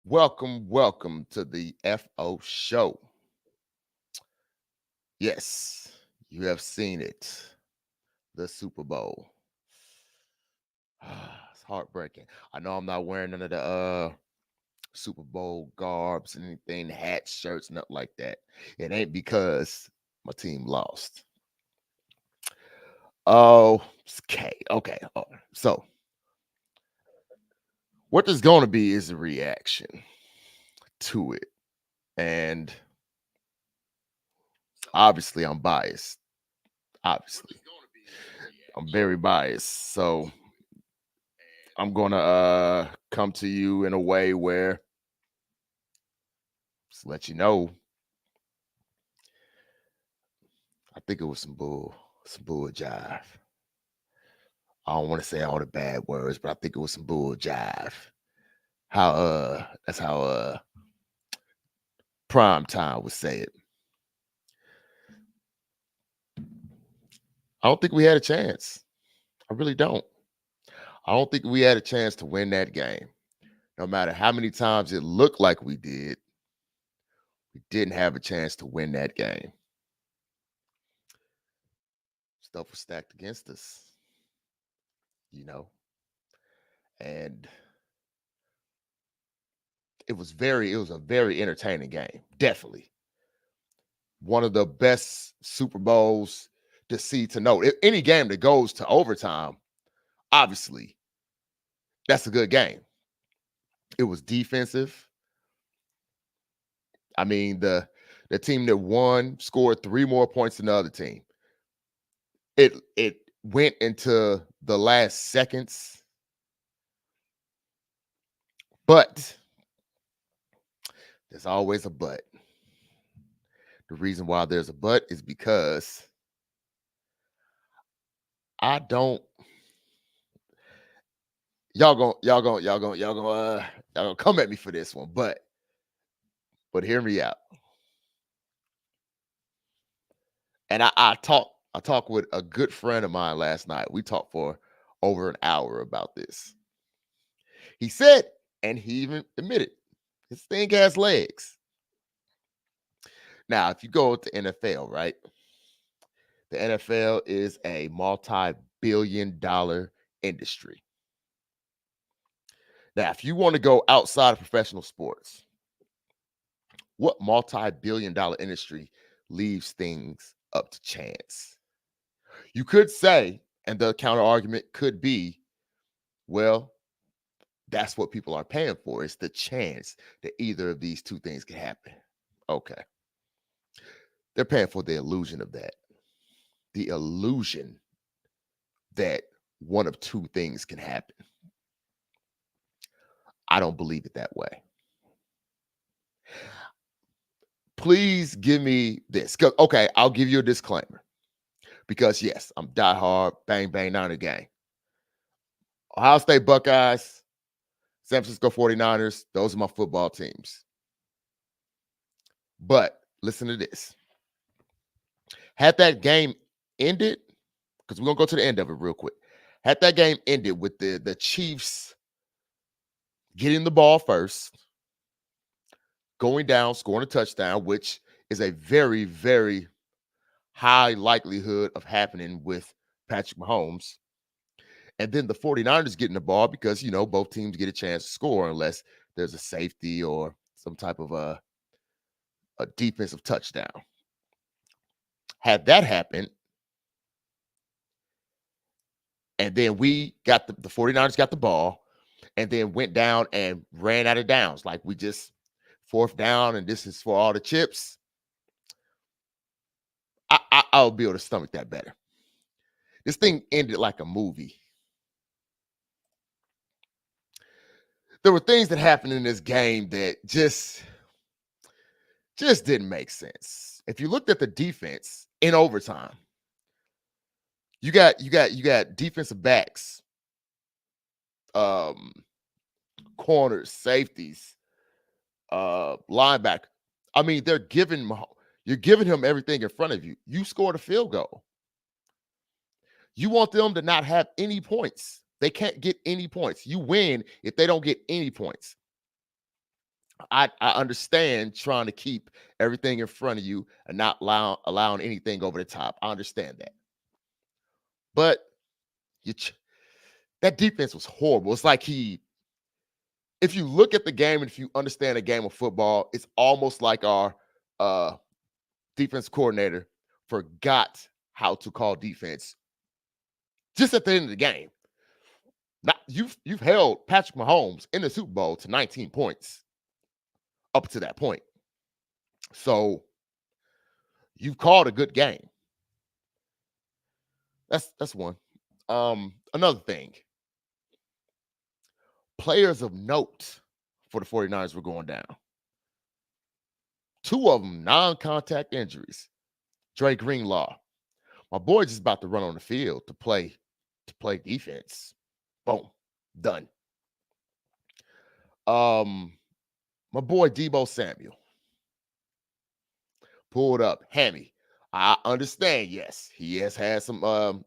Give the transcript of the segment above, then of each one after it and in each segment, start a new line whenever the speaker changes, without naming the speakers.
Welcome to the FO show. Yes, you have seen it. The Super Bowl. It's heartbreaking. I know I'm not wearing none of the Super Bowl garbs and anything, hats, shirts, nothing like that. It ain't because my team lost. Oh, okay, okay. So what there's going to be is a reaction to it, and obviously I'm biased. Obviously, I'm very biased. So I'm gonna come to you in a way where just let you know. I think it was some bull jive. I don't want to say all the bad words, but I think it was some bull jive. How that's how prime time would say it. I don't think we had a chance. I really don't. I don't think we had a chance to win that game. No matter how many times it looked like we didn't have a chance to win that game. Stuff was stacked against us, you know, and it was a very entertaining game. Definitely one of the best Super Bowls to see to know. Any game that goes to overtime, obviously, that's a good game. It was defensive. I mean, the team that won scored three more points than the other team. It went into the last seconds, but there's always a but. The reason why there's a but is because I don't y'all gonna come at me for this one, but hear me out. And I talked with a good friend of mine last night. We talked for over an hour about this. He said, and he even admitted, this thing has legs. Now, if you go to NFL, right? The NFL is a multi-billion-dollar industry. Now, if you want to go outside of professional sports, what multi-billion-dollar industry leaves things up to chance? You could say, and the counter argument could be, well, that's what people are paying for. It's the chance that either of these two things can happen. Okay. They're paying for the illusion of that. The illusion that one of two things can happen. I don't believe it that way. Please give me this. Okay, I'll give you a disclaimer. Because yes, I'm diehard, bang, bang, Niner gang. Ohio State Buckeyes, San Francisco 49ers, those are my football teams. But listen to this. Had that game ended, because we're going to go to the end of it real quick. Had that game ended with the Chiefs getting the ball first, going down, scoring a touchdown, which is a very, very high likelihood of happening with Patrick Mahomes. And then the 49ers getting the ball because, both teams get a chance to score unless there's a safety or some type of a defensive touchdown. Had that happened, and then we got the 49ers got the ball and then went down and ran out of downs. Like we just fourth down and this is for all the chips. I'll be able to stomach that better. This thing ended like a movie. There were things that happened in this game that just didn't make sense. If you looked at the defense in overtime, you got defensive backs, corners, safeties, linebacker. I mean, you're giving him everything in front of you. You scored a field goal. You want them to not have any points. They can't get any points. You win if they don't get any points. I understand trying to keep everything in front of you and not allowing anything over the top. I understand that. But you that defense was horrible. It's like if you look at the game and if you understand a game of football, it's almost like our uh defense coordinator forgot how to call defense just at the end of the game. Not you've held Patrick Mahomes in the Super Bowl to 19 points up to that point. So you've called a good game. That's one. Another thing. Players of note for the 49ers were going down. 2 of them non-contact injuries. Dre Greenlaw. My boy just about to run on the field to play defense. Boom. Done. My boy Deebo Samuel pulled up hammy. I understand. Yes, he has had some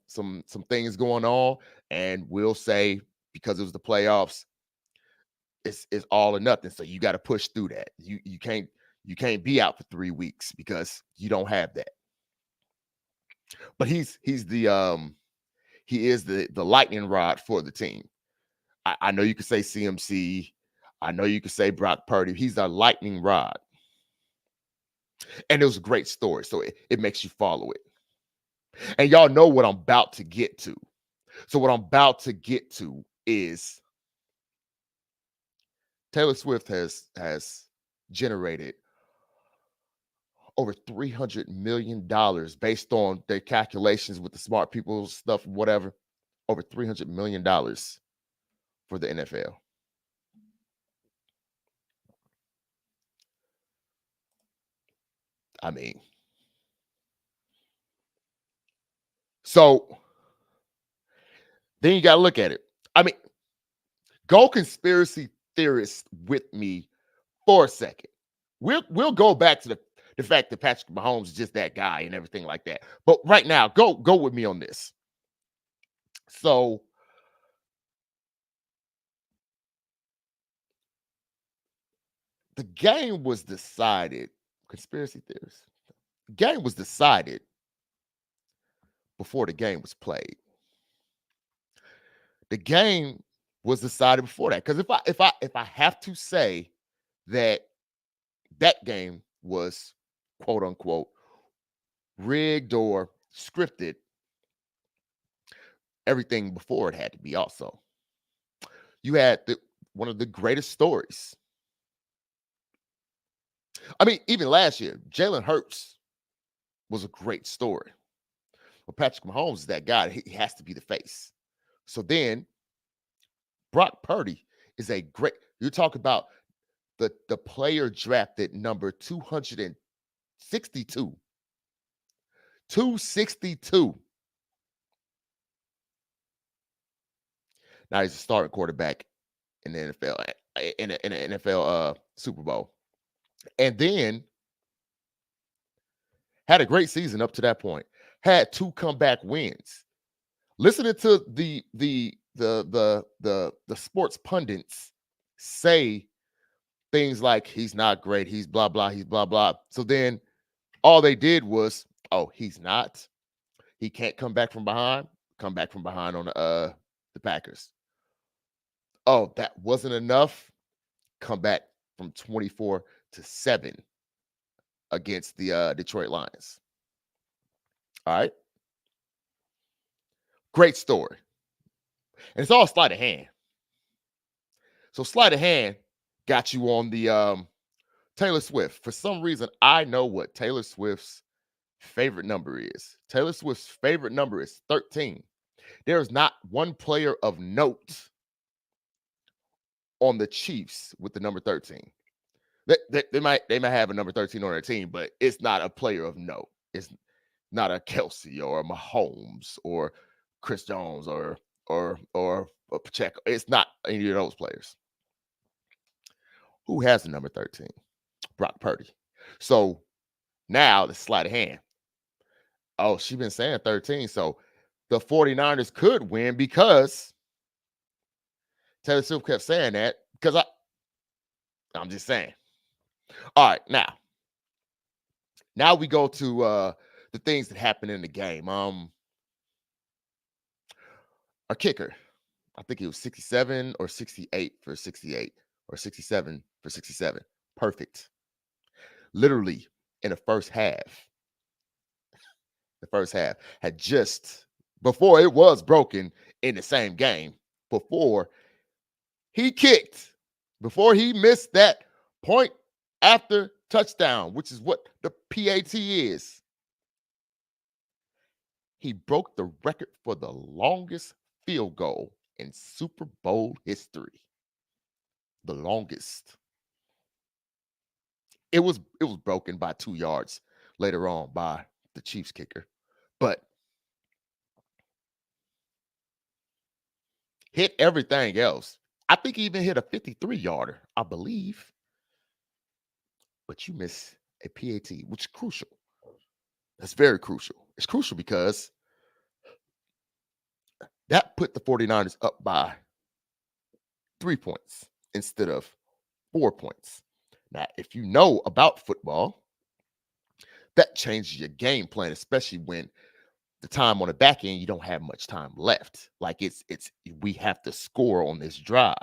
things going on, and we'll say because it was the playoffs, it's all or nothing. So you got to push through that. You can't be out for 3 weeks because you don't have that. But he is the lightning rod for the team. I know you could say CMC. I know you could say Brock Purdy. He's a lightning rod. And it was a great story. So it makes you follow it. And y'all know what I'm about to get to. So what I'm about to get to is Taylor Swift has generated over $300 million based on their calculations with the smart people stuff, whatever. Over $300 million for the NFL. I mean, so then you got to look at it. I mean, go conspiracy theorist with me for a second. We'll go back to the fact that Patrick Mahomes is just that guy and everything like that. But right now, go with me on this. So the game was decided, conspiracy theorists. The game was decided before the game was played. The game was decided before that. Because if I have to say that game was quote unquote rigged or scripted, everything before it had to be also. You had one of the greatest stories. I mean, even last year, Jalen Hurts was a great story. But Patrick Mahomes is that guy. He has to be the face. So then Brock Purdy is a great, you talk about the player drafted number 262. 262. Now he's a starting quarterback in the NFL, in the NFL Super Bowl. And then had a great season up to that point. Had 2 comeback wins. Listening to the sports pundits say things like he's not great, he's blah blah, he's blah blah. So then all they did was, oh, he's not. He can't come back from behind. Come back from behind on the Packers. Oh, that wasn't enough. Come back from 24-7 against the Detroit Lions. All right. Great story. And it's all sleight of hand. So sleight of hand got you on the Taylor Swift. For some reason, I know what Taylor Swift's favorite number is. Taylor Swift's favorite number is 13. There is not one player of note on the Chiefs with the number 13. They might have a number 13 on their team, but it's not a player of note. It's not a Kelsey or a Mahomes or Chris Jones or Pacheco. It's not any of those players. Who has the number 13? Brock Purdy. So now the sleight of hand. Oh, she's been saying 13. So the 49ers could win because Taylor Swift kept saying that. Because I'm just saying. All right, now we go to the things that happened in the game. Our kicker, I think it was 67 or 68 for 68 or 67 for 67. Perfect. Literally in the first half had just before it was broken in the same game, before he kicked, before he missed that point after touchdown, which is what the PAT is. He broke the record for the longest field goal in Super Bowl history. The longest. It was broken by 2 yards later on by the Chiefs kicker. But hit everything else. I think he even hit a 53-yarder, I believe. But you miss a PAT, which is crucial. That's very crucial. It's crucial because that put the 49ers up by 3 points instead of 4 points. Now, if you know about football, that changes your game plan, especially when the time on the back end, you don't have much time left. Like it's we have to score on this drive.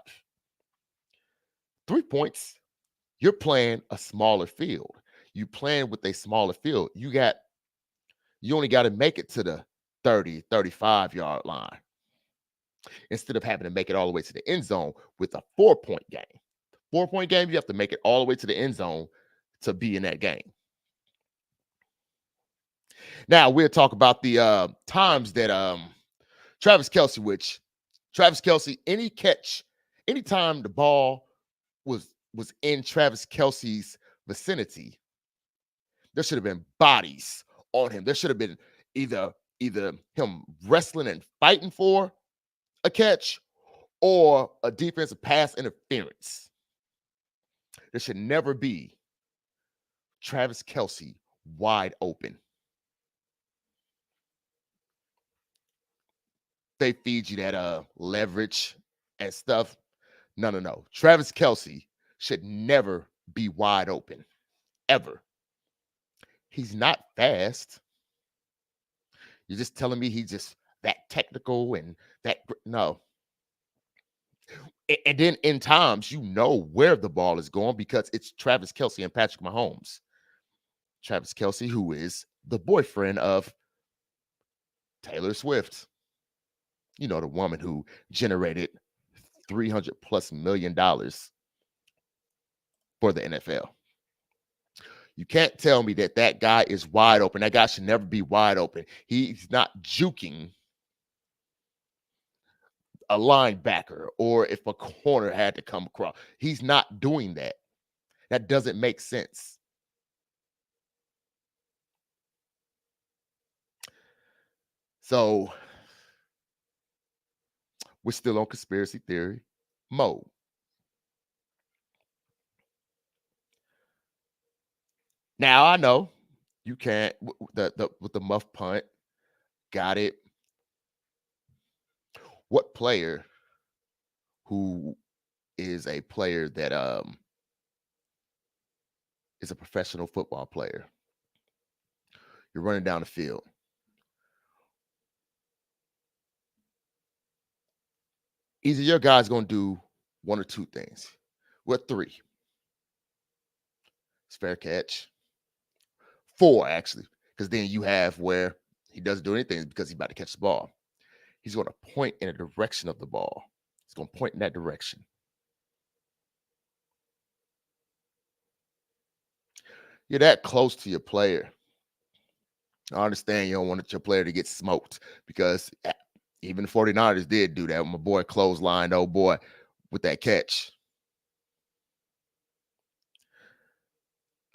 3 points, you're playing a smaller field. You playing with a smaller field. You only got to make it to the 30, 35-yard line instead of having to make it all the way to the end zone with a 4-point game. 4-point game, you have to make it all the way to the end zone to be in that game. Now we'll talk about the times that Travis Kelce, any catch, anytime the ball was in Travis Kelce's vicinity, there should have been bodies on him. There should have been either him wrestling and fighting for a catch or a defensive pass interference. There should never be Travis Kelce wide open. They feed you that leverage and stuff. No. Travis Kelce should never be wide open, ever. He's not fast. You're just telling me he's just that technical and that no. And then in times, you know where the ball is going because it's Travis Kelce and Patrick Mahomes. Travis Kelce, who is the boyfriend of Taylor Swift. You know, the woman who generated $300+ million for the NFL. You can't tell me that guy is wide open. That guy should never be wide open. He's not juking a linebacker or if a corner had to come across. He's not doing that. That doesn't make sense. So we're still on conspiracy theory mode. Now I know you can't with the muff punt. Got it. What player who is a player that is a professional football player? You're running down the field. Either your guy's going to do one or two things. What three? It's fair catch. 4, actually, because then you have where he doesn't do anything because he's about to catch the ball. He's going to point in a direction of the ball. He's going to point in that direction. You're that close to your player. I understand you don't want your player to get smoked because even the 49ers did do that. My boy clotheslined, oh boy, with that catch.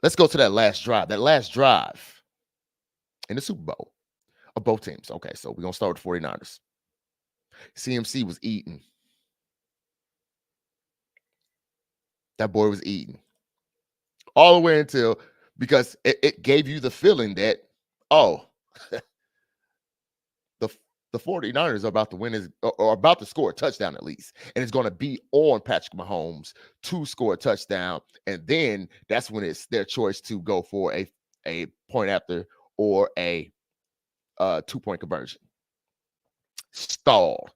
Let's go to that last drive. That last drive in the Super Bowl of both teams. Okay, so we're going to start with 49ers. CMC was eating. That boy was eating. All the way until, because it gave you the feeling that, oh, the the 49ers are about to win or about to score a touchdown at least. And it's going to be on Patrick Mahomes to score a touchdown. And then that's when it's their choice to go for a point after or a 2-point conversion. Stalled.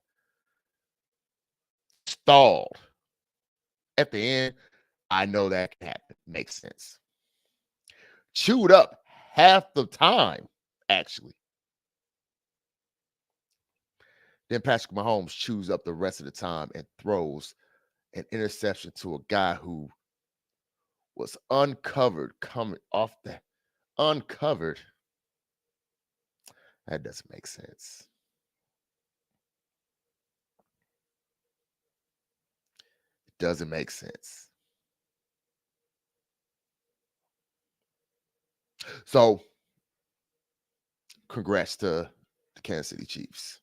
At the end, I know that can happen. Makes sense. Chewed up half the time, actually. Then Patrick Mahomes chews up the rest of the time and throws an interception to a guy who was uncovered coming off the uncovered. That doesn't make sense. It doesn't make sense. So, congrats to the Kansas City Chiefs.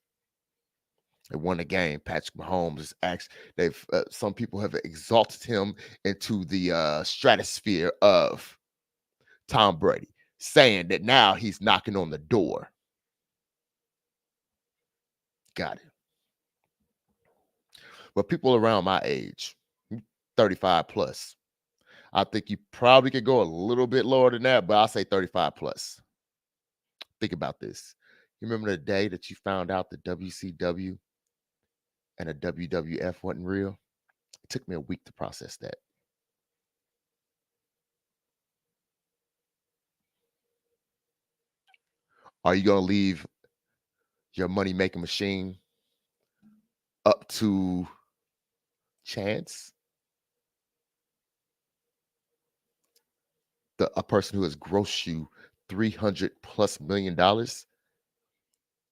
They won the game. Patrick Mahomes is actually, some people have exalted him into the stratosphere of Tom Brady, saying that now he's knocking on the door. Got it. But people around my age, 35 plus, I think you probably could go a little bit lower than that, but I'll say 35 plus. Think about this. You remember the day that you found out the WCW and a WWF wasn't real? It took me a week to process that. Are you going to leave your money-making machine up to chance? A person who has grossed you $300+ million?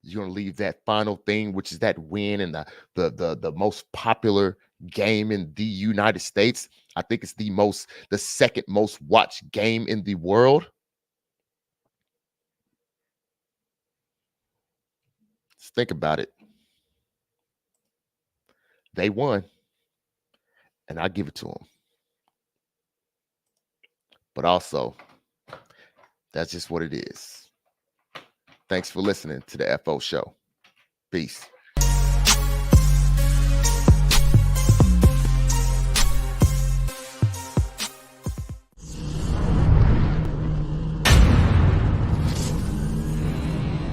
You're going to leave that final thing, which is that win and the most popular game in the United States. I think it's the second most watched game in the world. Just think about it. They won, and I give it to them. But also, that's just what it is. Thanks for listening to the FO Show. Peace.